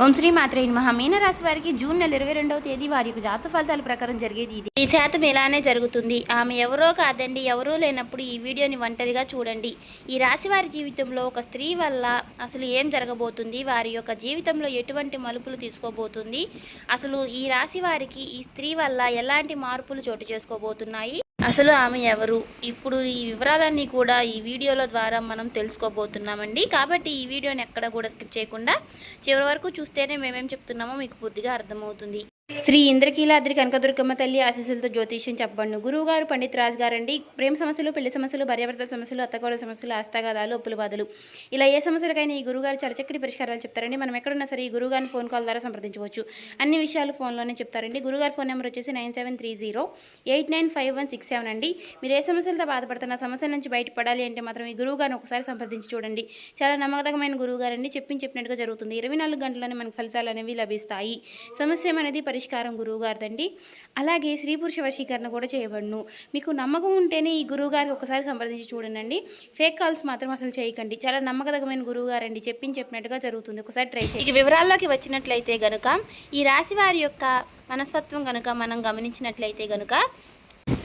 ఓం శ్రీ మాత్రే నమః. మీనరాశి వారికి జూన్ నెల 22వ తేదీ వారి యొక్క జాతక ఫలితాల ప్రకారం జరిగేది ఇది. ఈ శాతం ఇలానే జరుగుతుంది. ఆమె ఎవరో కాదండి, ఎవరూ లేనప్పుడు ఈ వీడియోని ఒంటరిగా చూడండి. ఈ రాశి వారి జీవితంలో ఒక స్త్రీ వల్ల అసలు ఏం జరగబోతుంది, వారి యొక్క జీవితంలో ఎటువంటి మలుపులు తీసుకోబోతుంది, అసలు ఈ రాశి వారికి ఈ స్త్రీ వల్ల ఎలాంటి మార్పులు చోటు చేసుకోబోతున్నాయి, అసలు ఆమె ఎవరు, ఇప్పుడు ఈ వివరాలన్నీ కూడా ఈ వీడియోల ద్వారా మనం తెలుసుకోబోతున్నామండి. కాబట్టి ఈ వీడియోని ఎక్కడ కూడా స్కిప్ చేయకుండా చివరి వరకు చూస్తేనే మేమేం చెప్తున్నామో మీకు పూర్తిగా అర్థమవుతుంది. శ్రీ ఇంద్రకీలాద్రి కనకదుర్గమ్మ తల్లి ఆశీస్సులతో జ్యోతిష్యం చెప్పండి. గురువుగారు పండిత్ రాజ్ గారండి. ప్రేమ సమస్యలు, పెళ్లి సమస్యలు, భార్యాభర్తల సమస్యలు, అత్తకోడల సమస్యలు, ఆస్తగాదాలు, అప్పుల బాధలు, ఇలా ఏ సమస్యలకైనా ఈ గురువుగారు చాలా చక్కటి పరిష్కారాలు చెప్తారండి. మనం ఎక్కడున్నా సరే ఈ గురువుగారిని ఫోన్ కాల్ ద్వారా సంప్రదించవచ్చు. అన్ని విషయాలు ఫోన్లోనే చెప్తారండి. గురువుగారి ఫోన్ నెంబర్ వచ్చేసి 9730895167 అండి. మీరు ఏ సమస్యలతో బాధపడుతున్న సమస్యల నుంచి బయటపడాలి అంటే మాత్రం ఈ గురువుగారిని ఒకసారి సంప్రదించి చూడండి. చాలా నమ్మకమైన గురువుగారండి. చెప్పినట్టుగా జరుగుతుంది. 24 గంటల్లోనే మనకు ఫలితాలు అనేవి లభిస్తాయి. సమస్య అనేది పరిష్కారం గురువుగారిదండి. అలాగే స్త్రీ పురుష వశీకరణ కూడా చేయబడును. మీకు నమ్మకం ఉంటేనే ఈ గురువుగారికి ఒకసారి సంప్రదించి చూడండి. ఫేక్ కాల్స్ మాత్రం అసలు చేయకండి. చాలా నమ్మకమైన గురువుగారండి. చెప్పినట్టుగా జరుగుతుంది. ఒకసారి ట్రై చేయండి. ఇక వివరాల్లోకి వచ్చినట్లయితే గనుక ఈ రాశి వారి యొక్క మనస్తత్వం కనుక మనం గమనించినట్లయితే గనుక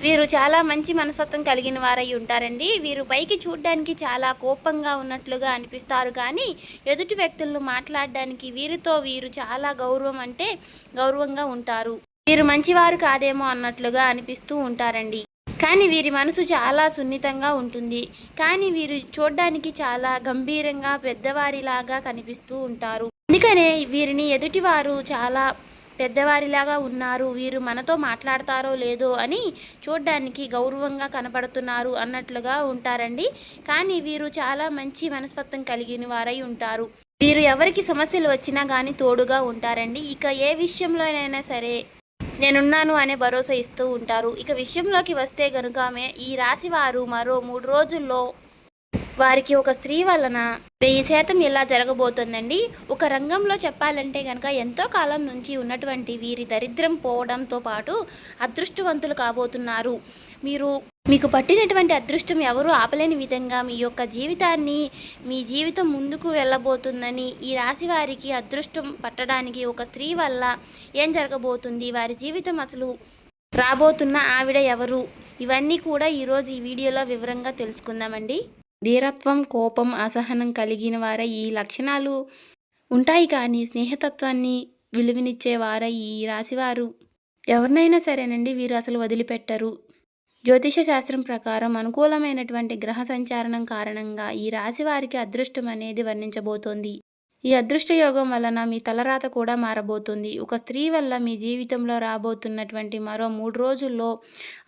వీరు చాలా మంచి మనస్తత్వం కలిగిన వారై ఉంటారండి. వీరు పైకి చూడడానికి చాలా కోపంగా ఉన్నట్లుగా అనిపిస్తారు, కానీ ఎదుటి వ్యక్తులను మాట్లాడడానికి వీరు చాలా గౌరవంగా ఉంటారు. వీరు మంచివారు కాదేమో అన్నట్లుగా అనిపిస్తూ ఉంటారండి. కానీ వీరి మనసు చాలా సున్నితంగా ఉంటుంది. కానీ వీరు చూడడానికి చాలా గంభీరంగా పెద్దవారిలాగా కనిపిస్తూ ఉంటారు. అందుకనే వీరిని ఎదుటివారు చాలా పెద్దవారిలాగా ఉన్నారు, వీరు మనతో మాట్లాడతారో లేదో అని చూడ్డానికి గౌరవంగా కనపడుతున్నారు అన్నట్లుగా ఉంటారండి. కానీ వీరు చాలా మంచి మనస్తత్వం కలిగిన వారై ఉంటారు. వీరు ఎవరికి సమస్యలు వచ్చినా కానీ తోడుగా ఉంటారండి. ఇక ఏ విషయంలోనైనా సరే నేనున్నాను అనే భరోసా ఇస్తూ ఉంటారు. ఇక విషయంలోకి వస్తే గనుక ఈ రాశి వారు మరో 3 రోజుల్లో వారికి ఒక స్త్రీ వలన 1000% ఇలా జరగబోతుందండి. ఒక రంగంలో చెప్పాలంటే కనుక ఎంతో కాలం నుంచి ఉన్నటువంటి వీరి దరిద్రం పోవడంతో పాటు అదృష్టవంతులు కాబోతున్నారు. మీకు పట్టినటువంటి అదృష్టం ఎవరు ఆపలేని విధంగా మీ జీవితం ముందుకు వెళ్ళబోతుందని, ఈ రాశి వారికి అదృష్టం పట్టడానికి ఒక స్త్రీ వల్ల ఏం జరగబోతుంది, వారి జీవితం అసలు రాబోతున్న ఆవిడ ఎవరు, ఇవన్నీ కూడా ఈరోజు ఈ వీడియోలో వివరంగా తెలుసుకుందామండి. ధీరత్వం, కోపం, అసహనం కలిగిన వారై ఈ లక్షణాలు ఉంటాయి, కానీ స్నేహతత్వాన్ని విలువనిచ్చేవారై ఈ రాశివారు ఎవరినైనా సరేనండి వీరు అసలు వదిలిపెట్టరు. జ్యోతిష శాస్త్రం ప్రకారం అనుకూలమైనటువంటి గ్రహ సంచారణం కారణంగా ఈ రాశి వారికి అదృష్టం అనేది వర్ణించబోతోంది. ఈ అదృష్ట యోగం వలన మీ తలరాత కూడా మారబోతుంది. ఒక స్త్రీ వల్ల మీ జీవితంలో రాబోతున్నటువంటి మరో 3 రోజుల్లో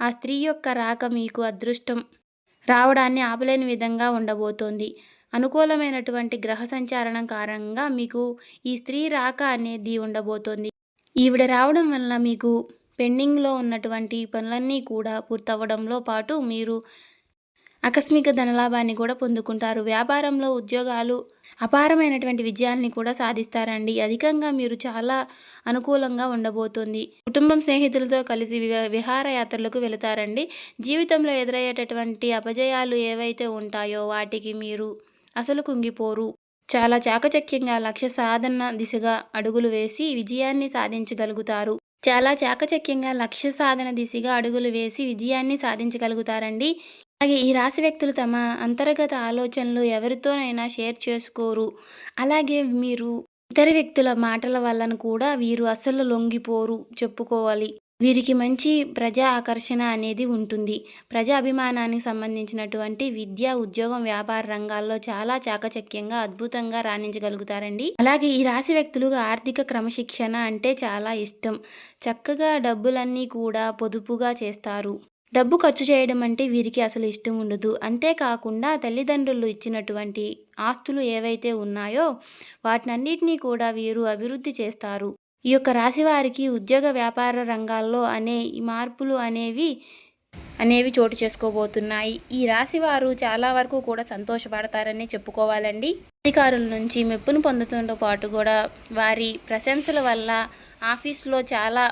ఆ స్త్రీ యొక్క రాక మీకు అదృష్టం రావడాన్ని ఆపలేని విధంగా ఉండబోతోంది. అనుకూలమైనటువంటి గ్రహ సంచారణం కారణంగా మీకు ఈ స్త్రీ రాక అనేది ఉండబోతోంది. ఈవిడ రావడం వలన మీకు పెండింగ్లో ఉన్నటువంటి పనులన్నీ కూడా పూర్తవడంలో పాటు మీరు ఆకస్మిక ధనలాభాన్ని కూడా పొందుకుంటారు. వ్యాపారంలో ఉద్యోగాలు అపారమైనటువంటి విజయాల్ని కూడా సాధిస్తారండి. అధికంగా మీరు చాలా అనుకూలంగా ఉండబోతుంది. కుటుంబం, స్నేహితులతో కలిసి విహారయాత్రలకు వెళతారండి. జీవితంలో ఎదురయ్యేటటువంటి అపజయాలు ఏవైతే ఉంటాయో వాటికి మీరు అసలు కుంగిపోరు. చాలా చాకచక్యంగా లక్ష్య సాధన దిశగా అడుగులు వేసి విజయాన్ని సాధించగలుగుతారండి. అలాగే ఈ రాశి వ్యక్తులు తమ అంతర్గత ఆలోచనలు ఎవరితోనైనా షేర్ చేసుకోరు. అలాగే మీరు ఇతర వ్యక్తుల మాటల వలన కూడా వీరు అసలు లొంగిపోరు చెప్పుకోవాలి. వీరికి మంచి ప్రజా ఆకర్షణ అనేది ఉంటుంది. ప్రజా అభిమానానికి సంబంధించినటువంటి విద్య, ఉద్యోగం, వ్యాపార రంగాల్లో చాలా చాకచక్యంగా అద్భుతంగా రాణించగలుగుతారండి. అలాగే ఈ రాశి వ్యక్తులకు ఆర్థిక క్రమశిక్షణ అంటే చాలా ఇష్టం. చక్కగా డబ్బులన్నీ కూడా పొదుపుగా చేస్తారు. డబ్బు ఖర్చు చేయడం అంటే వీరికి అసలు ఇష్టం ఉండదు. అంతేకాకుండా తల్లిదండ్రులు ఇచ్చినటువంటి ఆస్తులు ఏవైతే ఉన్నాయో వాటినన్నిటినీ కూడా వీరు అభివృద్ధి చేస్తారు. ఈ యొక్క రాశి వారికి ఉద్యోగ, వ్యాపార రంగాల్లో ఈ మార్పులు అనేవి చోటు చేసుకోబోతున్నాయి. ఈ రాశి వారు చాలా వరకు కూడా సంతోషపడతారని చెప్పుకోవాలండి. అధికారుల నుంచి మెప్పును పొందడంతో పాటు కూడా వారి ప్రశంసల వల్ల ఆఫీసులో చాలా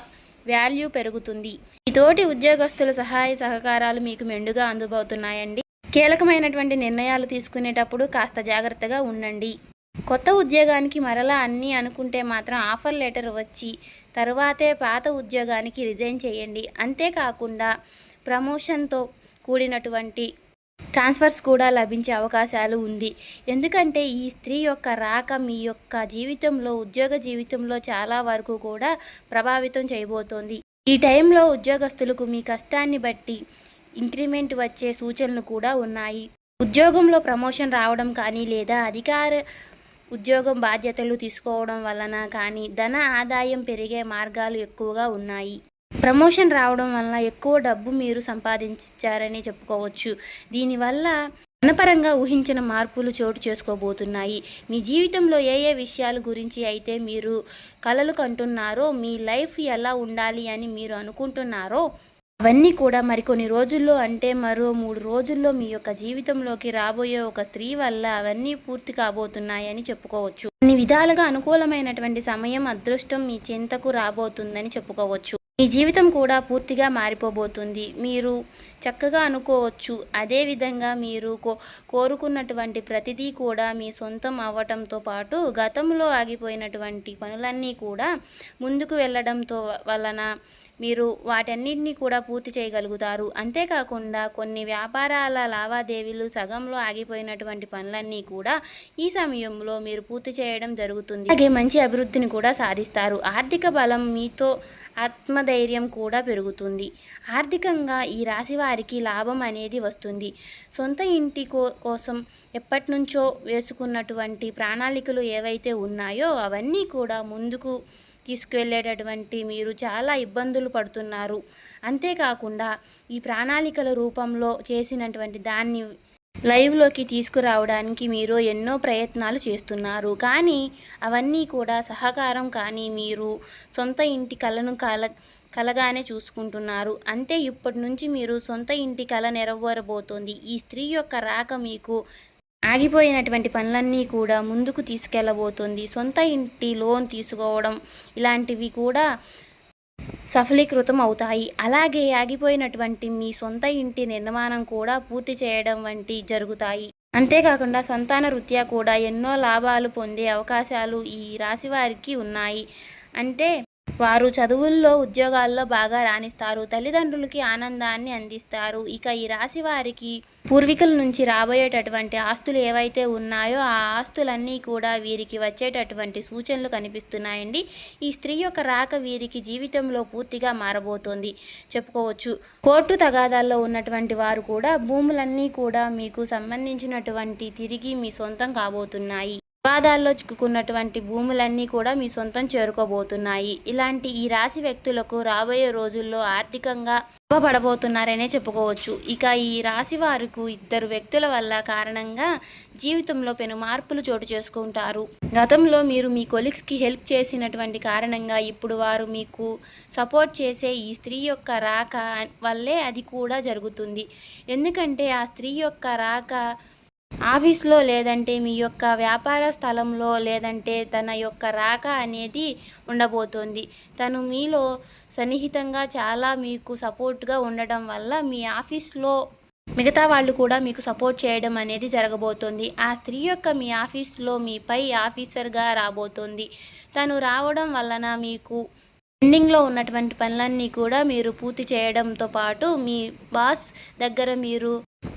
వాల్యూ పెరుగుతుంది. ఈ తోటి ఉద్యోగస్తుల సహాయ సహకారాలు మీకు మెండుగా అందుబోతున్నాయండి. కీలకమైనటువంటి నిర్ణయాలు తీసుకునేటప్పుడు కాస్త జాగ్రత్తగా ఉండండి. కొత్త ఉద్యోగానికి మరలా అన్నీ అనుకుంటే మాత్రం ఆఫర్ లెటర్ వచ్చి తరువాతే పాత ఉద్యోగానికి రిజైన్ చేయండి. అంతేకాకుండా ప్రమోషన్తో కూడినటువంటి ట్రాన్స్ఫర్స్ కూడా లభించే అవకాశాలు ఉంది. ఎందుకంటే ఈ స్త్రీ యొక్క రాక మీ యొక్క జీవితంలో, ఉద్యోగ జీవితంలో చాలా వరకు కూడా ప్రభావితం చేయబోతోంది. ఈ టైంలో ఉద్యోగస్తులకు మీ కష్టాన్ని బట్టి ఇంక్రిమెంట్ వచ్చే సూచనలు కూడా ఉన్నాయి. ఉద్యోగంలో ప్రమోషన్ రావడం కానీ లేదా అధికార ఉద్యోగం బాధ్యతలు తీసుకోవడం వలన కానీ ధన ఆదాయం పెరిగే మార్గాలు ఎక్కువగా ఉన్నాయి. ప్రమోషన్ రావడం వలన ఎక్కువ డబ్బు మీరు సంపాదించారని చెప్పుకోవచ్చు. దీనివల్ల ధనపరంగా ఊహించిన మార్పులు చోటు చేసుకోబోతున్నాయి. మీ జీవితంలో ఏ ఏ విషయాల గురించి అయితే మీరు కలలు కంటున్నారో, మీ లైఫ్ ఎలా ఉండాలి అని మీరు అనుకుంటున్నారో అవన్నీ కూడా మరికొన్ని రోజుల్లో, అంటే మరో 3 రోజుల్లో మీ యొక్క జీవితంలోకి రాబోయే ఒక స్త్రీ వల్ల అవన్నీ పూర్తి కాబోతున్నాయని చెప్పుకోవచ్చు. అన్ని విధాలుగా అనుకూలమైనటువంటి సమయం, అదృష్టం మీ చెంతకు రాబోతుందని చెప్పుకోవచ్చు. మీ జీవితం కూడా పూర్తిగా మారిపోబోతుంది. మీరు చక్కగా అనుకోవచ్చు. అదేవిధంగా మీరు కోరుకున్నటువంటి ప్రతిదీ కూడా మీ సొంతం అవ్వటంతో పాటు గతంలో ఆగిపోయినటువంటి పనులన్నీ కూడా ముందుకు వెళ్ళడంతో వలన మీరు వాటన్నిటినీ కూడా పూర్తి చేయగలుగుతారు. అంతేకాకుండా కొన్ని వ్యాపారాల లావాదేవీలు సగంలో ఆగిపోయినటువంటి పనులన్నీ కూడా ఈ సమయంలో మీరు పూర్తి చేయడం జరుగుతుంది. అలాగే మంచి అభివృద్ధిని కూడా సాధిస్తారు. ఆర్థిక బలం మీతో ఆత్మధైర్యం కూడా పెరుగుతుంది. ఆర్థికంగా ఈ రాశి వారికి లాభం అనేది వస్తుంది. సొంత ఇంటి కోసం ఎప్పటి నుంచో వేసుకున్నటువంటి ప్రణాళికలు ఏవైతే ఉన్నాయో అవన్నీ కూడా ముందుకు తీసుకువెళ్ళేటటువంటి మీరు చాలా ఇబ్బందులు పడుతున్నారు. అంతేకాకుండా ఈ ప్రణాళికల రూపంలో చేసినటువంటి దాన్ని లైవ్లోకి తీసుకురావడానికి మీరు ఎన్నో ప్రయత్నాలు చేస్తున్నారు. కానీ అవన్నీ కూడా సహకారం కానీ మీరు సొంత ఇంటి కలను కలగానే చూసుకుంటున్నారు. అంతే ఇప్పటి నుంచి మీరు సొంత ఇంటి కల నెరవేరబోతోంది. ఈ స్త్రీ యొక్క రాక మీకు ఆగిపోయినటువంటి పనులన్నీ కూడా ముందుకు తీసుకెళ్ళబోతుంది. సొంత ఇంటి లోన్ తీసుకోవడం ఇలాంటివి కూడా సఫలీకృతం అవుతాయి. అలాగే ఆగిపోయినటువంటి మీ సొంత ఇంటి నిర్మాణం కూడా పూర్తి చేయడం వంటి జరుగుతాయి. అంతేకాకుండా సంతాన రీత్యా కూడా ఎన్నో లాభాలు పొందే అవకాశాలు ఈ రాశి వారికి ఉన్నాయి. అంటే వారు చదువుల్లో, ఉద్యోగాల్లో బాగా రాణిస్తారు. తల్లిదండ్రులకి ఆనందాన్ని అందిస్తారు. ఇక ఈ రాశి వారికి పూర్వీకుల నుంచి రాబోయేటటువంటి ఆస్తులు ఏవైతే ఉన్నాయో ఆ ఆస్తులన్నీ కూడా వీరికి వచ్చేటటువంటి సూచనలు కనిపిస్తున్నాయండి. ఈ స్త్రీ యొక్క రాక వీరికి జీవితంలో పూర్తిగా మారబోతోంది చెప్పుకోవచ్చు. కోర్టు తగాదాల్లో ఉన్నటువంటి వారు కూడా భూములన్నీ కూడా మీకు సంబంధించినటువంటి తిరిగి మీ సొంతం కాబోతున్నాయి. వివాదాల్లో చిక్కుకున్నటువంటి భూములన్నీ కూడా మీ సొంతం చేరుకోబోతున్నాయి. ఇలాంటి ఈ రాశి వ్యక్తులకు రాబోయే రోజుల్లో ఆర్థికంగా లాభపడబోతున్నారనే చెప్పుకోవచ్చు. ఇక ఈ రాశి వారికి 2 వ్యక్తుల వల్ల కారణంగా జీవితంలో పెను మార్పులు చోటు చేసుకుంటారు. గతంలో మీరు మీ కొలీగ్స్కి హెల్ప్ చేసినటువంటి కారణంగా ఇప్పుడు వారు మీకు సపోర్ట్ చేసే ఈ స్త్రీ యొక్క రాక వల్లే అది కూడా జరుగుతుంది. ఎందుకంటే ఆ స్త్రీ యొక్క రాక ఆఫీస్లో లేదంటే మీ యొక్క వ్యాపార స్థలంలో లేదంటే తన యొక్క రాక అనేది ఉండబోతోంది. తను మీలో సన్నిహితంగా చాలా మీకు సపోర్ట్గా ఉండడం వల్ల మీ ఆఫీస్లో మిగతా వాళ్ళు కూడా మీకు సపోర్ట్ చేయడం అనేది జరగబోతోంది. ఆ స్త్రీ యొక్క మీ ఆఫీస్లో మీ పై ఆఫీసర్గా రాబోతోంది. తను రావడం వలన మీకు పెండింగ్లో ఉన్నటువంటి పనులన్నీ కూడా మీరు పూర్తి చేయడంతో పాటు మీ బాస్ దగ్గర మీరు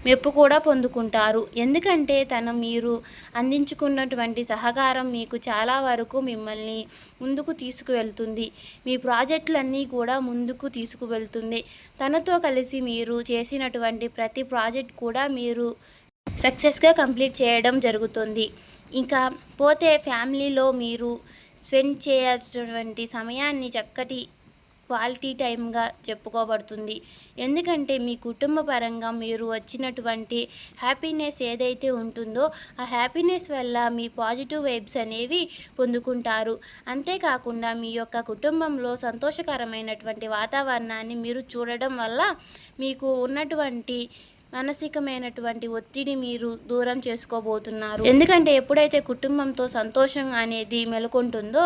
మెప్పు కూడా పొందుకుంటారు. ఎందుకంటే మీరు అందించుకున్నటువంటి సహకారం మీకు చాలా వరకు మిమ్మల్ని ముందుకు తీసుకువెళ్తుంది. మీ ప్రాజెక్టులన్నీ కూడా ముందుకు తీసుకువెళ్తుంది. తనతో కలిసి మీరు చేసినటువంటి ప్రతి ప్రాజెక్ట్ కూడా మీరు సక్సెస్గా కంప్లీట్ చేయడం జరుగుతుంది. ఇంకా పోతే ఫ్యామిలీలో మీరు స్పెండ్ చేయాల్సినటువంటి సమయాన్ని చక్కటి క్వాలిటీ టైంగా చెప్పుకోబడుతుంది. ఎందుకంటే మీ కుటుంబ పరంగా మీరు వచ్చినటువంటి హ్యాపీనెస్ ఏదైతే ఉంటుందో ఆ హ్యాపీనెస్ వల్ల మీ పాజిటివ్ వైబ్స్ అనేవి పొందుకుంటారు. అంతేకాకుండా మీ యొక్క కుటుంబంలో సంతోషకరమైనటువంటి వాతావరణాన్ని మీరు చూడడం వల్ల మీకు ఉన్నటువంటి మానసికమైనటువంటి ఒత్తిడి మీరు దూరం చేసుకోబోతున్నారు. ఎందుకంటే ఎప్పుడైతే కుటుంబంతో సంతోషం అనేది మెలుకుంటుందో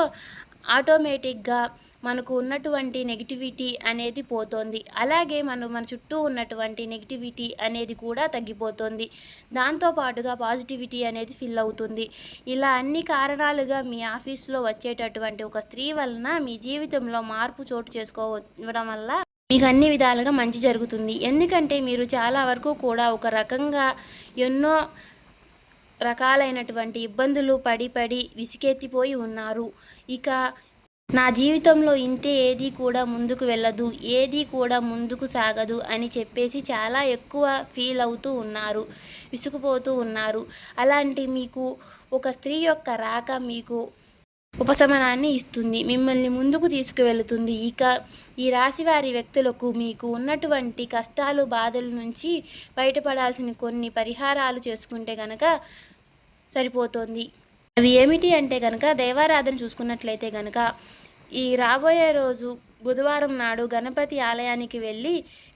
ఆటోమేటిక్గా మనకు ఉన్నటువంటి నెగిటివిటీ అనేది పోతుంది. అలాగే మన చుట్టూ ఉన్నటువంటి నెగిటివిటీ అనేది కూడా తగ్గిపోతుంది. దాంతో పాటుగా పాజిటివిటీ అనేది ఫిల్ అవుతుంది. ఇలా అన్ని కారణాలుగా మీ ఆఫీస్‌లో వచ్చేటటువంటి ఒక స్త్రీ వలన మీ జీవితంలో మార్పు చోటు చేసుకోవడం వల్ల మీకు అన్ని విధాలుగా మంచి జరుగుతుంది. ఎందుకంటే మీరు చాలా వరకు కూడా ఒక రకంగా ఎన్నో రకాలైనటువంటి ఇబ్బందులు పడి విసిగెత్తిపోయి ఉన్నారు. ఇక నా జీవితంలో ఇంతే, ఏది కూడా ముందుకు వెళ్ళదు, ఏది కూడా ముందుకు సాగదు అని చెప్పేసి చాలా ఎక్కువ ఫీల్ అవుతూ ఉన్నారు, విసుగుపోతూ ఉన్నారు. అలాంటి మీకు ఒక స్త్రీ యొక్క రాక మీకు ఉపశమనాన్ని ఇస్తుంది, మిమ్మల్ని ముందుకు తీసుకువెళుతుంది. ఇక ఈ రాశివారి వ్యక్తులకు మీకు ఉన్నటువంటి కష్టాలు, బాధల నుంచి బయటపడాల్సిన కొన్ని పరిహారాలు చేసుకుంటే గనక సరిపోతుంది. అవి ఏమిటి అంటే కనుక, దైవారాధన చూసుకున్నట్లయితే కనుక ఈ రాబోయే రోజు బుధవారం నాడు గణపతి ఆలయానికి వెళ్ళి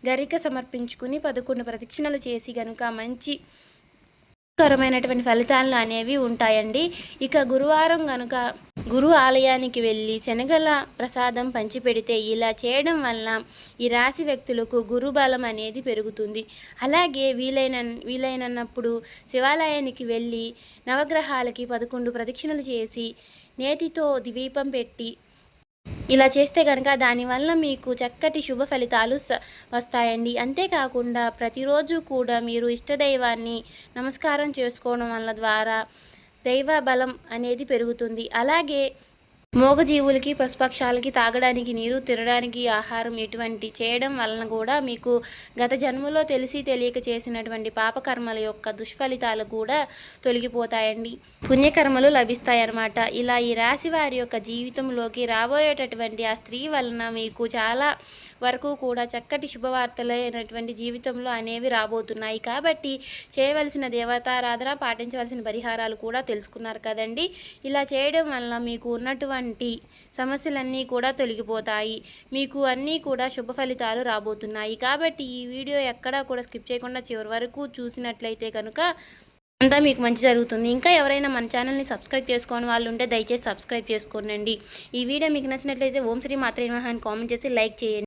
గరిక సమర్పించుకుని 11 ప్రదక్షిణలు చేసి కనుక మంచి కరమైనటువంటి ఫలితాలు అనేవి ఉంటాయండి. ఇక గురువారం కనుక గురు ఆలయానికి వెళ్ళి శనగల ప్రసాదం పంచిపెడితే, ఇలా చేయడం వల్ల ఈ రాశి వ్యక్తులకు గురు బలం అనేది పెరుగుతుంది. అలాగే వీలైనప్పుడు శివాలయానికి వెళ్ళి నవగ్రహాలకి 11 ప్రదక్షిణలు చేసి నేతితో దీపం పెట్టి ఇలా చేస్తే కనుక దానివల్ల మీకు చక్కటి శుభ ఫలితాలు వస్తాయండి. అంతేకాకుండా ప్రతిరోజు కూడా మీరు ఇష్టదైవాన్ని నమస్కారం చేసుకోవడం వల్ల ద్వారా దైవ బలం అనేది పెరుగుతుంది. అలాగే మూగజీవులకి, పశుపక్షాలకి తాగడానికి నీరు, తినడానికి ఆహారం ఇటువంటి చేయడం వలన కూడా మీకు గత జన్మలో తెలిసి తెలియక చేసినటువంటి పాపకర్మల యొక్క దుష్ఫలితాలు కూడా తొలగిపోతాయండి, పుణ్యకర్మలు లభిస్తాయన్నమాట. ఇలా ఈ రాశి వారి యొక్క జీవితంలోకి రాబోయేటటువంటి ఆ స్త్రీ వలన మీకు చాలా వరకు కూడా చక్కటి శుభవార్తలైనటువంటి జీవితంలో అనేవి రాబోతున్నాయి. కాబట్టి చేయవలసిన దేవతారాధన, పాటించవలసిన పరిహారాలు కూడా తెలుసుకున్నారు కదండి. ఇలా చేయడం వల్ల మీకు ఉన్నటువంటి సమస్యలన్నీ కూడా తొలగిపోతాయి, మీకు అన్నీ కూడా శుభ ఫలితాలు రాబోతున్నాయి. కాబట్టి ఈ వీడియో ఎక్కడా కూడా స్కిప్ చేయకుండా చివరి వరకు చూసినట్లయితే కనుక అంతా మీకు మంచి జరుగుతుంది. ఇంకా ఎవరైనా మన ఛానల్ని సబ్స్క్రైబ్ చేసుకోని వాళ్ళు ఉంటే దయచేసి సబ్స్క్రైబ్ చేసుకోండి. ఈ వీడియో మీకు నచ్చినట్లయితే ఓం శ్రీ మాత్రే నమః అని కామెంట్ చేసి లైక్ చేయండి.